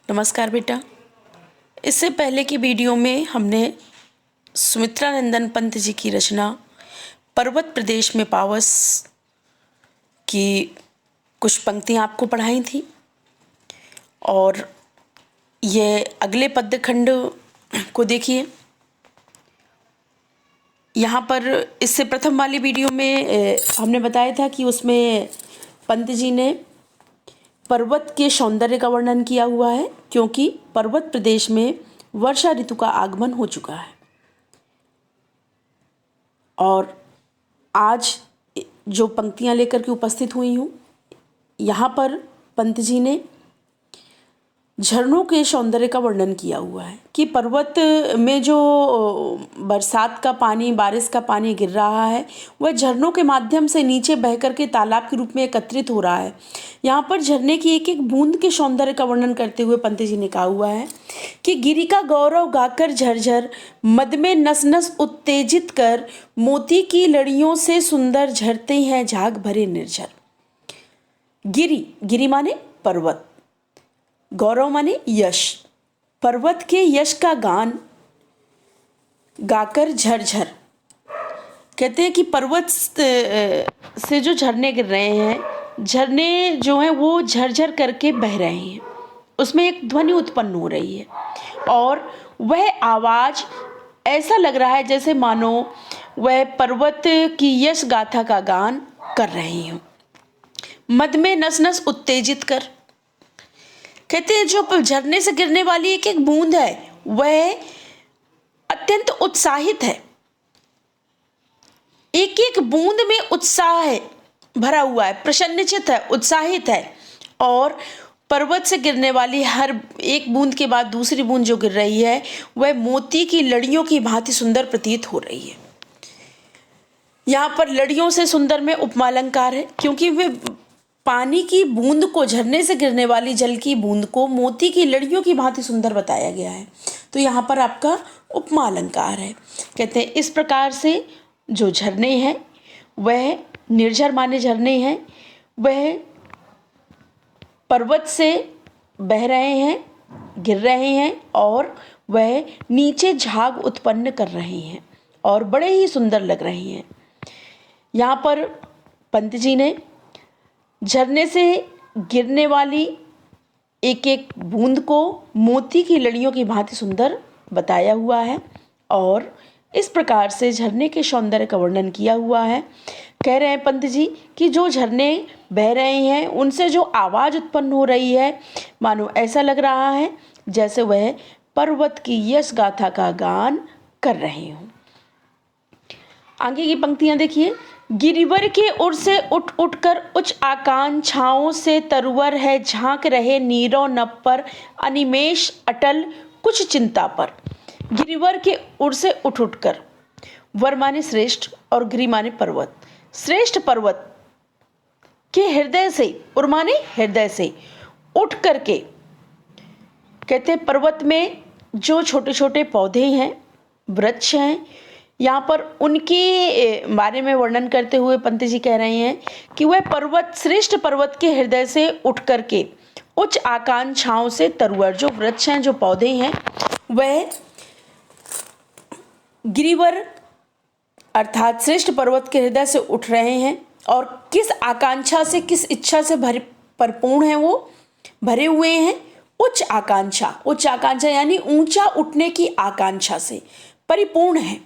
नमस्कार बेटा। इससे पहले की वीडियो में हमने सुमित्रा नंदन पंत जी की रचना पर्वत प्रदेश में पावस की कुछ पंक्तियाँ आपको पढ़ाई थी और ये अगले पद्य खंड को देखिए। यहाँ पर इससे प्रथम वाली वीडियो में हमने बताया था कि उसमें पंत जी ने पर्वत के सौंदर्य का वर्णन किया हुआ है, क्योंकि पर्वत प्रदेश में वर्षा ऋतु का आगमन हो चुका है। और आज जो पंक्तियाँ लेकर के उपस्थित हुई हूँ, यहाँ पर पंत जी ने झरनों के सौंदर्य का वर्णन किया हुआ है कि पर्वत में जो बरसात का पानी, बारिश का पानी गिर रहा है, वह झरनों के माध्यम से नीचे बह करके तालाब के रूप में एकत्रित हो रहा है। यहाँ पर झरने की एक एक बूंद के सौंदर्य का वर्णन करते हुए पंत जी ने कहा हुआ है कि गिरि का गौरव गाकर झरझर, मद में नस नस उत्तेजित कर, मोती की लड़ियों से सुंदर झरते हैं झाग भरे निर्झर। गिरि माने पर्वत, गौरव माने यश, पर्वत के यश का गान गाकर झरझर। कहते हैं कि पर्वत से जो झरने गिर रहे हैं, झरने जो हैं वो झरझर करके बह रहे हैं, उसमें एक ध्वनि उत्पन्न हो रही है और वह आवाज़ ऐसा लग रहा है जैसे मानो वह पर्वत की यश गाथा का गान कर रही हूँ। मद में नस नस उत्तेजित कर, कहते हैं जो झरने से गिरने वाली एक एक बूंद है वह अत्यंत उत्साहित है, एक एक बूंद में उत्साह है भरा हुआ है, प्रसन्नचित है, उत्साहित है। और पर्वत से गिरने वाली हर एक बूंद के बाद दूसरी बूंद जो गिर रही है वह मोती की लड़ियों की भांति सुंदर प्रतीत हो रही है। यहाँ पर लड़ियों से सुंदर में उपमा अलंकार है, क्योंकि वे पानी की बूंद को, झरने से गिरने वाली जल की बूंद को मोती की लड़ियों की भांति सुंदर बताया गया है। तो यहाँ पर आपका उपमा अलंकार है। कहते हैं इस प्रकार से जो झरने हैं वह निर्झर माने झरने हैं, वह पर्वत से बह रहे हैं, गिर रहे हैं और वह नीचे झाग उत्पन्न कर रहे हैं और बड़े ही सुंदर लग रहे हैं। यहाँ पर पंत जी ने झरने से गिरने वाली एक एक बूंद को मोती की लड़ियों की भांति सुंदर बताया हुआ है और इस प्रकार से झरने के सौंदर्य का वर्णन किया हुआ है। कह रहे हैं पंत जी कि जो झरने बह रहे हैं उनसे जो आवाज़ उत्पन्न हो रही है, मानो ऐसा लग रहा है जैसे वह पर्वत की यश गाथा का गान कर रहे हों। आगे की पंक्तियाँ देखिए। गिरिवर के उर से उठ उठ कर उच्च आकांक्षाओं से तरवर है, झांक रहे नीरों नभ पर, अनिमेष अटल कुछ चिंता पर। गिरिवर के उर से उठ उठ कर, वर माने श्रेष्ठ और गिरि माने पर्वत। श्रेष्ठ पर्वत के हृदय से, उर माने हृदय से, उठ करके, कहते हैं पर्वत में जो छोटे छोटे पौधे हैं, वृक्ष हैं, यहाँ पर उनके बारे में वर्णन करते हुए पंत जी कह रहे हैं कि वह पर्वत, श्रेष्ठ पर्वत के हृदय से उठ करके उच्च आकांक्षाओं से तरवर, जो वृक्ष हैं, जो पौधे हैं, वह गिरिवर अर्थात श्रेष्ठ पर्वत के हृदय से उठ रहे हैं और किस आकांक्षा से, किस इच्छा से परिपूर्ण है, वो भरे हुए हैं। उच्च आकांक्षा, उच्च आकांक्षा यानी ऊंचा उठने की आकांक्षा से परिपूर्ण है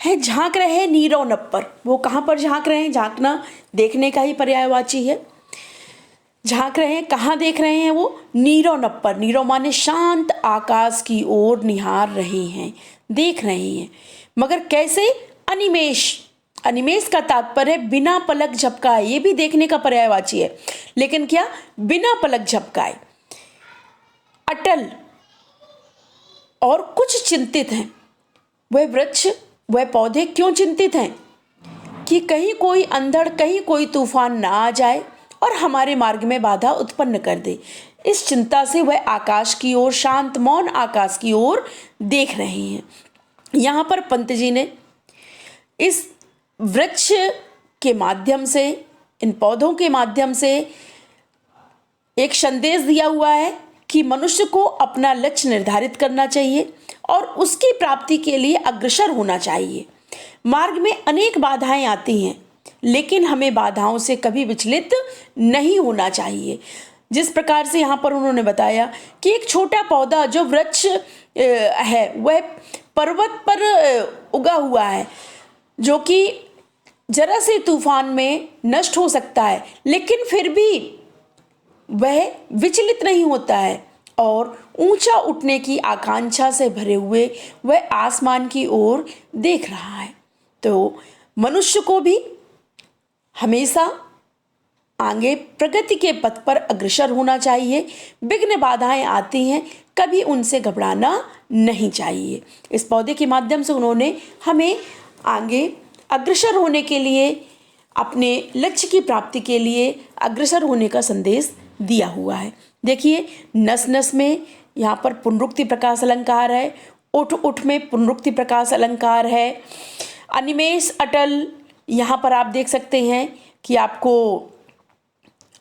झांक रहे हैं नीरों नभ पर। वो कहाँ पर झांक रहे हैं? झांकना देखने का ही पर्यायवाची है। झांक रहे हैं, कहाँ देख रहे हैं? वो नीरों नभ पर। नीरों माने शांत आकाश की ओर निहार रहे हैं, देख रहे हैं, मगर कैसे? अनिमेष, अनिमेष का तात्पर्य है बिना पलक झपकाए। ये भी देखने का पर्यायवाची है, लेकिन क्या? बिना पलक झपकाए। अटल और कुछ चिंतित हैं। वह वृक्ष, वह पौधे क्यों चिंतित हैं? कि कहीं कोई अंधड़, कहीं कोई तूफान ना आ जाए और हमारे मार्ग में बाधा उत्पन्न कर दे। इस चिंता से वह आकाश की ओर, शांत मौन आकाश की ओर देख रहे हैं। यहाँ पर पंत जी ने इस वृक्ष के माध्यम से, इन पौधों के माध्यम से एक संदेश दिया हुआ है कि मनुष्य को अपना लक्ष्य निर्धारित करना चाहिए और उसकी प्राप्ति के लिए अग्रसर होना चाहिए। मार्ग में अनेक बाधाएं आती हैं, लेकिन हमें बाधाओं से कभी विचलित नहीं होना चाहिए। जिस प्रकार से यहाँ पर उन्होंने बताया कि एक छोटा पौधा जो वृक्ष है वह पर्वत पर उगा हुआ है, जो कि जरा से तूफान में नष्ट हो सकता है, लेकिन फिर भी वह विचलित नहीं होता है और ऊंचा उठने की आकांक्षा से भरे हुए वह आसमान की ओर देख रहा है। तो मनुष्य को भी हमेशा आगे प्रगति के पथ पर अग्रसर होना चाहिए। विघ्न बाधाएं आती हैं, कभी उनसे घबराना नहीं चाहिए। इस पौधे के माध्यम से उन्होंने हमें आगे अग्रसर होने के लिए, अपने लक्ष्य की प्राप्ति के लिए अग्रसर होने का संदेश दिया हुआ है। देखिए, नस नस में यहाँ पर पुनरुक्ति प्रकाश अलंकार है, उठ उठ में पुनरुक्ति प्रकाश अलंकार है, अनिमेष अटल यहाँ पर आप देख सकते हैं कि आपको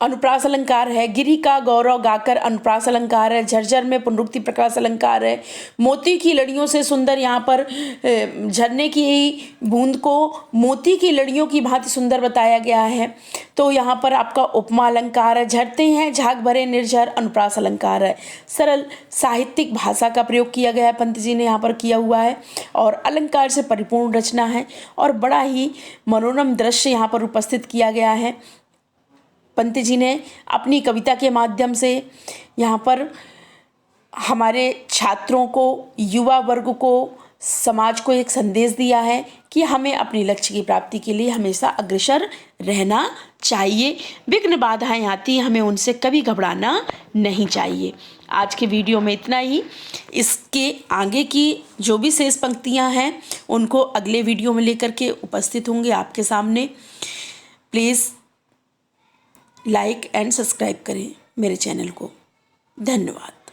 अनुप्रास अलंकार है, गिरी का गौरव गाकर अनुप्रास अलंकार है, झरझर में पुनरुक्ति प्रकाश अलंकार है, मोती की लड़ियों से सुंदर यहाँ पर झरने की बूंद को मोती की लड़ियों की भांति सुंदर बताया गया है। तो यहाँ पर आपका उपमा अलंकार है, झरते हैं झाग भरे निर्झर अनुप्रास अलंकार है। सरल साहित्यिक भाषा का प्रयोग किया गया है, पंत जी ने यहाँ पर किया हुआ है और अलंकार से परिपूर्ण रचना है और बड़ा ही मनोरम दृश्य यहाँ पर उपस्थित किया गया है। पंत जी ने अपनी कविता के माध्यम से यहाँ पर हमारे छात्रों को, युवा वर्ग को, समाज को एक संदेश दिया है कि हमें अपने लक्ष्य की प्राप्ति के लिए हमेशा अग्रसर रहना चाहिए। विघ्न बाधाएं आती हैं, हमें उनसे कभी घबराना नहीं चाहिए। आज के वीडियो में इतना ही। इसके आगे की जो भी शेष पंक्तियाँ हैं उनको अगले वीडियो में लेकर के उपस्थित होंगे आपके सामने। प्लीज़ लाइक एंड सब्सक्राइब करें मेरे चैनल को। धन्यवाद।